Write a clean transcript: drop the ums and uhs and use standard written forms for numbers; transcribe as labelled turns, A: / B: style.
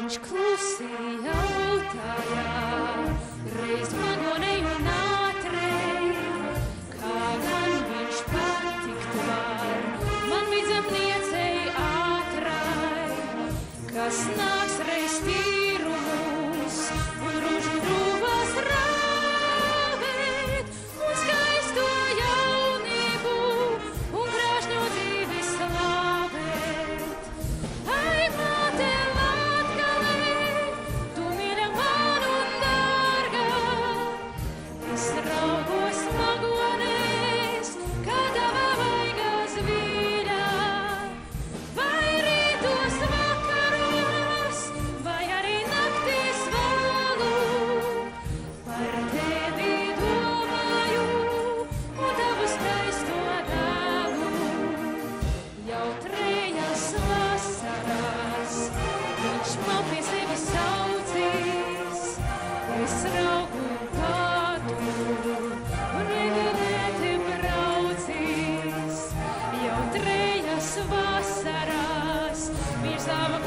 A: Viņš klusi jautāja, reiz man monēju nātrei, kā gan viņš patikt var, man vidzemniecei ātrai, kas nāks reiz tīrumus un ružu rūvās rāvēt, un skaisto jaunību un krāšņo dzīvi slavēt. Ai, māte Latgalē, tu mīļa man un dārgā, es raugos magonēs, kā tava vaiga zvīļā, vai rītos vakaros, vai arī naktīs vēlu, par tevi domāju un tavu skaisto dēlu. Jau trejas vasaras viņš man pie sevis saucīs, es raugu kādu un negadēti braucīs. Jau trejas vasaras viņš savu